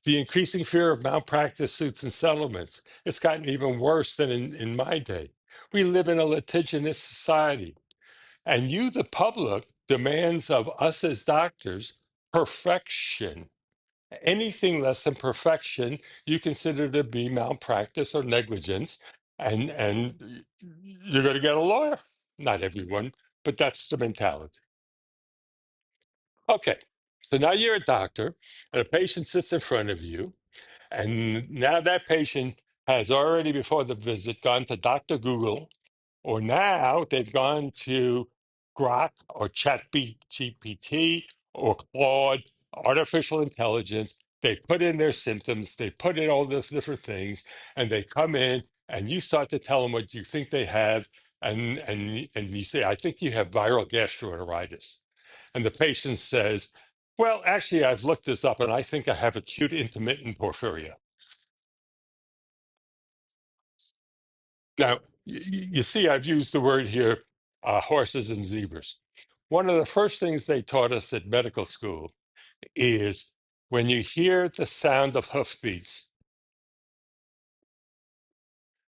The increasing fear of malpractice suits and settlements. It's gotten even worse than in my day. We live in a litigious society, and you, the public, demands of us as doctors perfection. Anything less than perfection you consider to be malpractice or negligence, and you're going to get a lawyer. Not everyone, but that's the mentality. Okay, so now you're a doctor and a patient sits in front of you, and now that patient has already before the visit gone to Dr. Google, or now they've gone to Grok or GPT or Claude, artificial intelligence. They put in their symptoms, they put in all these different things, and they come in and you start to tell them what you think they have. And you say, I think you have viral gastroenteritis. And the patient says, well, actually, I've looked this up and I think I have acute intermittent porphyria. Now, you see, I've used the word here, horses and zebras. One of the first things they taught us at medical school is when you hear the sound of hoofbeats,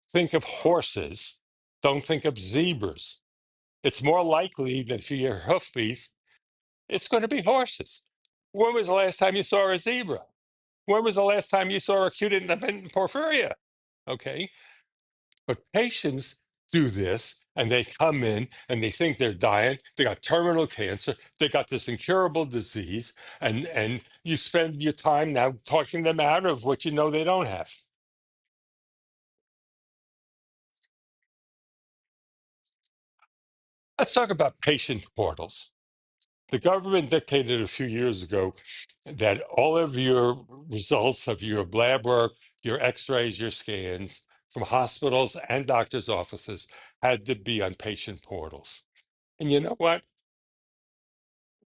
think of horses, don't think of zebras. It's more likely that if you hear hoofbeats, it's going to be horses. When was the last time you saw a zebra? When was the last time you saw acute intermittent porphyria? Okay. But patients do this and they come in and they think they're dying. They got terminal cancer. They got this incurable disease. And you spend your time now talking them out of what you know they don't have. Let's talk about patient portals. The government dictated a few years ago that all of your results of your lab work, your x-rays, your scans from hospitals and doctors' offices had to be on patient portals. And you know what?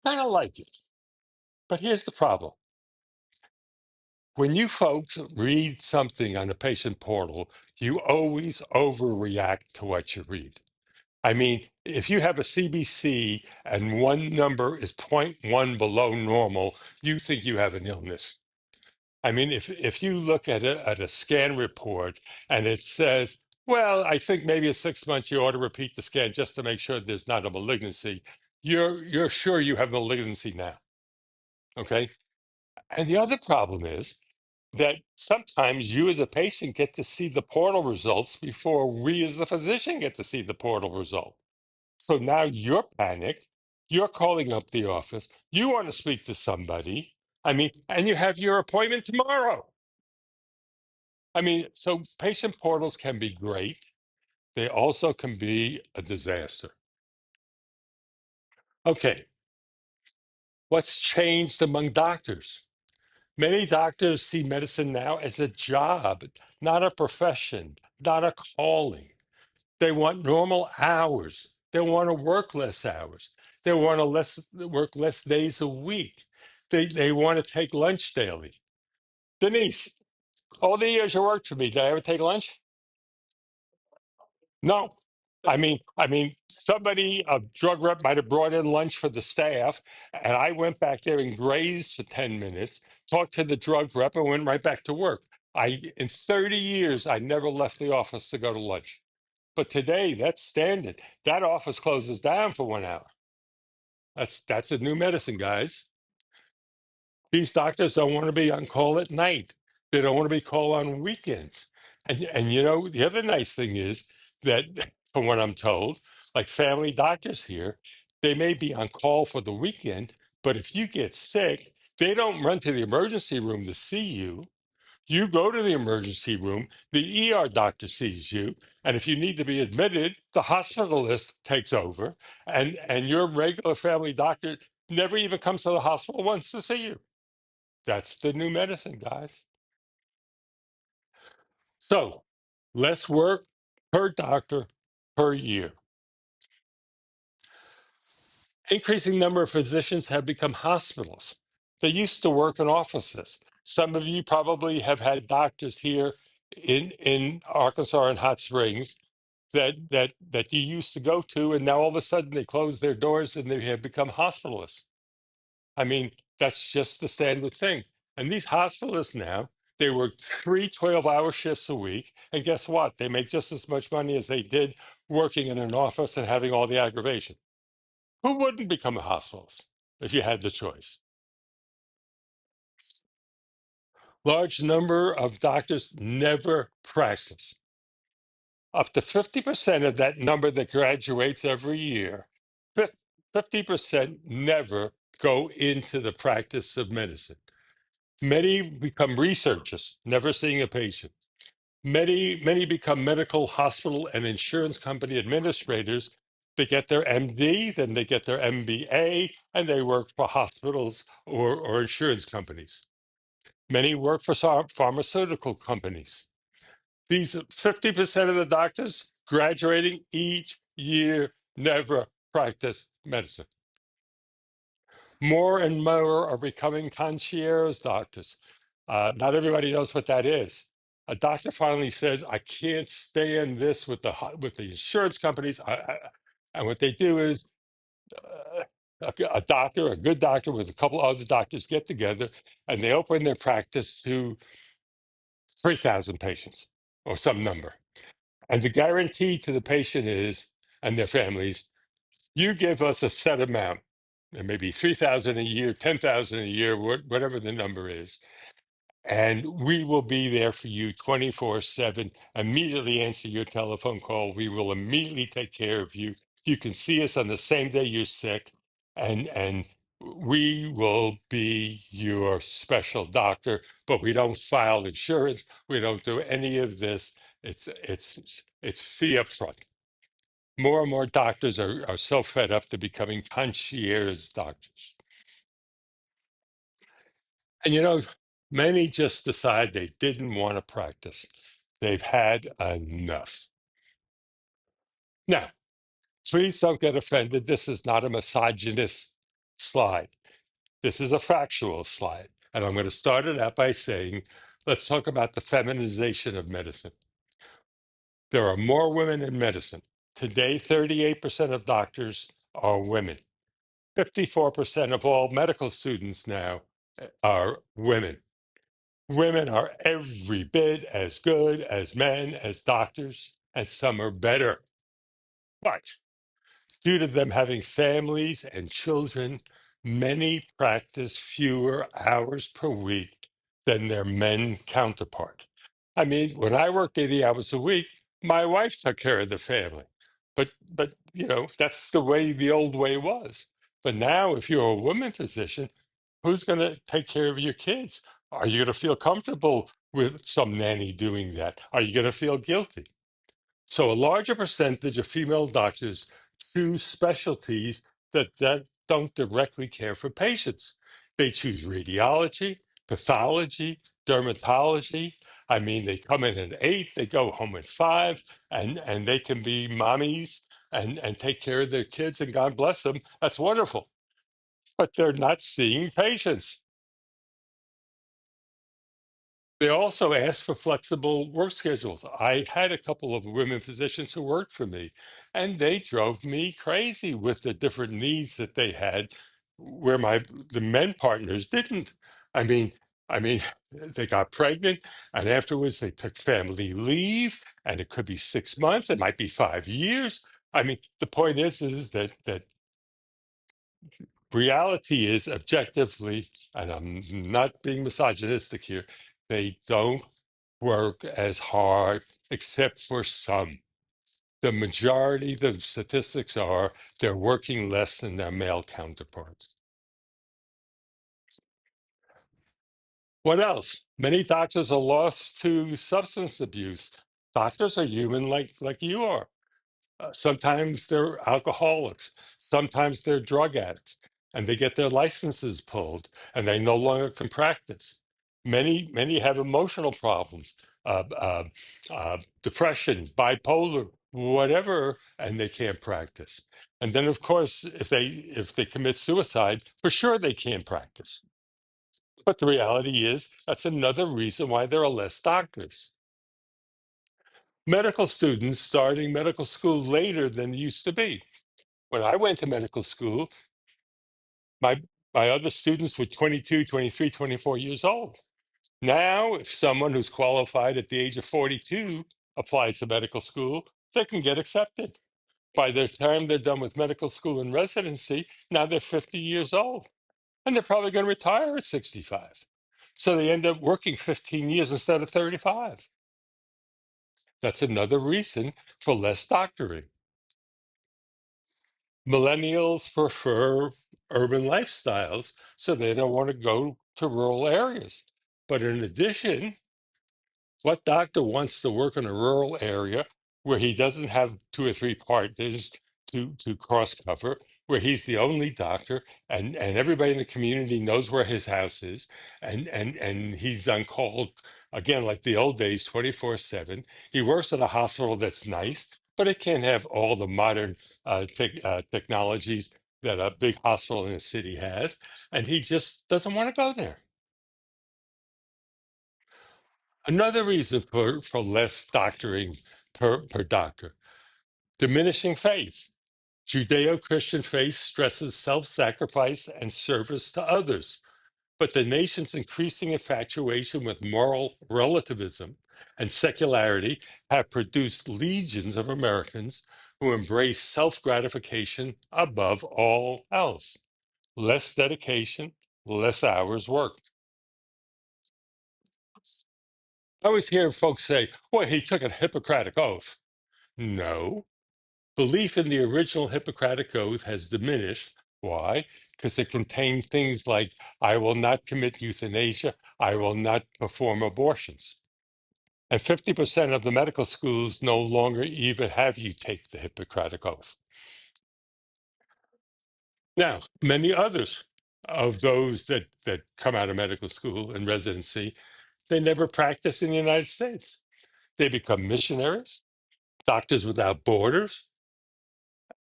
I don't like it. But here's the problem. When you folks read something on a patient portal, you always overreact to what you read. I mean, if you have a CBC and one number is zero point 0.1 below normal, you think you have an illness. I mean, if you look at a scan report and it says, well, I think maybe in 6 months you ought to repeat the scan just to make sure there's not a malignancy, you're sure you have malignancy now. Okay. And the other problem is that sometimes you as a patient get to see the portal results before we as the physician get to see the portal result. So now you're panicked. You're calling up the office. You want to speak to somebody. I mean, and you have your appointment tomorrow. I mean, so patient portals can be great. They also can be a disaster. Okay, what's changed among doctors? Many doctors see medicine now as a job, not a profession, not a calling. They want normal hours. They want to work less hours. They want to work less days a week. They want to take lunch daily. Denise, all the years you worked for me, did I ever take lunch? No. I mean, somebody, a drug rep might have brought in lunch for the staff, and I went back there and grazed for 10 minutes, talked to the drug rep, and went right back to work. In 30 years, I never left the office to go to lunch. But today, that's standard. That office closes down for 1 hour. That's a new medicine, guys. These doctors don't want to be on call at night. They don't want to be called on weekends. And you know, the other nice thing is that, from what I'm told, like family doctors here, they may be on call for the weekend, but if you get sick, they don't run to the emergency room to see you. You go to the emergency room, the ER doctor sees you, and if you need to be admitted, the hospitalist takes over, and your regular family doctor never even comes to the hospital once to see you. That's the new medicine, guys. So, less work per doctor per year. Increasing number of physicians have become hospitals. They used to work in offices. Some of you probably have had doctors here in Arkansas and Hot Springs that you used to go to, and now all of a sudden they close their doors and they have become hospitalists. I mean, that's just the standard thing. And these hospitalists now, they work three 12-hour shifts a week. And guess what? They make just as much money as they did working in an office and having all the aggravation. Who wouldn't become a hospitalist if you had the choice? Large number of doctors never practice. Up to 50% of that number that graduates every year, 50% never go into the practice of medicine. Many become researchers, never seeing a patient. Many become medical, hospital, and insurance company administrators. They get their MD, then they get their MBA, and they work for hospitals or insurance companies. Many work for pharmaceutical companies. These 50% of the doctors graduating each year never practice medicine. More and more are becoming concierge doctors. Not everybody knows what that is. A doctor finally says, "I can't stand this with with the insurance companies." And what they do is a doctor, a good doctor, with a couple other doctors get together and they open their practice to 3,000 patients or some number. And the guarantee to the patient is, and their families, you give us a set amount, and maybe 3,000 a year, 10,000 a year, whatever the number is, and we will be there for you 24/7. Immediately answer your telephone call. We will immediately take care of you. You can see us on the same day you're sick, and we will be your special doctor. But we don't file insurance. We don't do any of this. It's fee up front. More and more doctors are so fed up to becoming concierge doctors. And many just decide they didn't want to practice. They've had enough. Now, please don't get offended. This is not a misogynist slide. This is a factual slide. And I'm going to start it out by saying, let's talk about the feminization of medicine. There are more women in medicine. Today, 38% of doctors are women. 54% of all medical students now are women. Women are every bit as good as men as doctors, and some are better. But due to them having families and children, many practice fewer hours per week than their men counterpart. I mean, when I worked 80 hours a week, my wife took care of the family. But that's the way the old way was. But now if you're a woman physician, who's going to take care of your kids? Are you going to feel comfortable with some nanny doing that? Are you going to feel guilty? So a larger percentage of female doctors choose specialties that don't directly care for patients. They choose radiology, pathology, dermatology. I mean, they come in at 8, they go home at 5, and they can be mommies and take care of their kids, and God bless them. That's wonderful. But they're not seeing patients. They also asked for flexible work schedules. I had a couple of women physicians who worked for me, and they drove me crazy with the different needs that they had, where the men partners didn't. I mean, I mean, they got pregnant, and afterwards they took family leave, and it could be 6 months, it might be 5 years. I mean, the point is that reality is objectively, and I'm not being misogynistic here, they don't work as hard, except for some. The majority, the statistics are they're working less than their male counterparts. What else? Many doctors are lost to substance abuse. Doctors are human like you are. Sometimes they're alcoholics, sometimes they're drug addicts, and they get their licenses pulled and they no longer can practice. Many have emotional problems, uh, uh, depression, bipolar, whatever, and they can't practice. And then, of course, if they commit suicide, for sure they can't practice. But the reality is that's another reason why there are less doctors. Medical students starting medical school later than it used to be. When I went to medical school, my my other students were 22, 23, 24 years old. Now, if someone who's qualified at the age of 42 applies to medical school, they can get accepted. By the time they're done with medical school and residency, now they're 50 years old, and they're probably going to retire at 65. So they end up working 15 years instead of 35. That's another reason for less doctoring. Millennials prefer urban lifestyles, so they don't want to go to rural areas. But in addition, what doctor wants to work in a rural area where he doesn't have two or three partners to cross cover, where he's the only doctor and everybody in the community knows where his house is, and he's on call again like the old days, 24/7. He works at a hospital that's nice, but it can't have all the modern technologies that a big hospital in a city has, and he just doesn't want to go there. Another reason for less doctoring per doctor, diminishing faith. Judeo Christian faith stresses self sacrifice and service to others, but the nation's increasing infatuation with moral relativism and secularity have produced legions of Americans who embrace self gratification above all else. Less dedication, less hours worked. I always hear folks say, well, he took a Hippocratic oath. No. Belief in the original Hippocratic Oath has diminished. Why? Because it contained things like, I will not commit euthanasia, I will not perform abortions. And 50% of the medical schools no longer even have you take the Hippocratic Oath. Now, many others of those that come out of medical school and residency, they never practice in the United States. They become missionaries, Doctors Without Borders,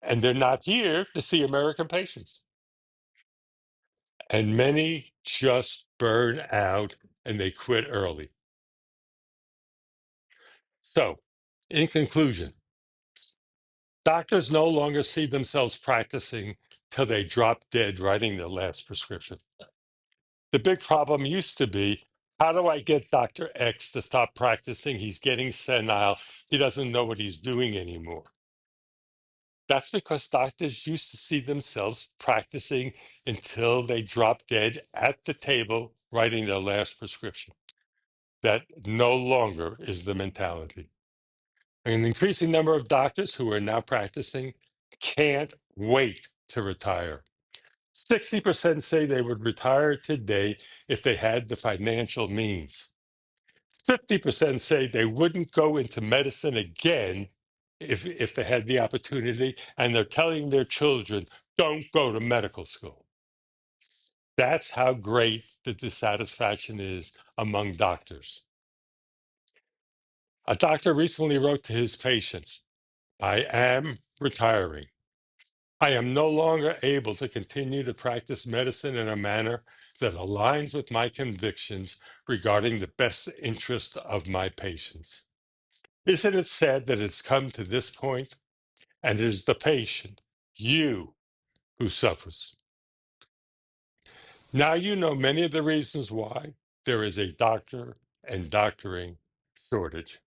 and they're not here to see American patients. And many just burn out and they quit early. So, in conclusion, doctors no longer see themselves practicing till they drop dead writing their last prescription. The big problem used to be, how do I get Dr. X to stop practicing? He's getting senile. He doesn't know what he's doing anymore. That's because doctors used to see themselves practicing until they drop dead at the table writing their last prescription. That no longer is the mentality. An increasing number of doctors who are now practicing can't wait to retire. 60% say they would retire today if they had the financial means. 50% say they wouldn't go into medicine again if they had the opportunity, and they're telling their children, don't go to medical school. That's how great the dissatisfaction is among doctors. A doctor recently wrote to his patients, I am retiring. I am no longer able to continue to practice medicine in a manner that aligns with my convictions regarding the best interest of my patients. Isn't it sad that it's come to this point, and it is the patient, you, who suffers? Now you know many of the reasons why there is a doctor and doctoring shortage.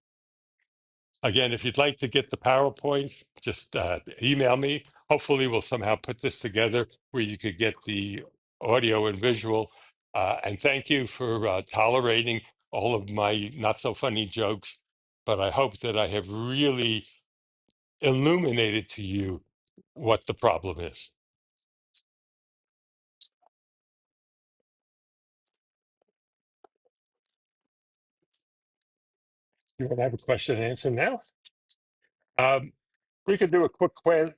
Again, if you'd like to get the PowerPoint, just email me. Hopefully, we'll somehow put this together where you could get the audio and visual. And thank you for tolerating all of my not so funny jokes. But I hope that I have really illuminated to you what the problem is. You want to have a question and answer now? Um, we could do a quick question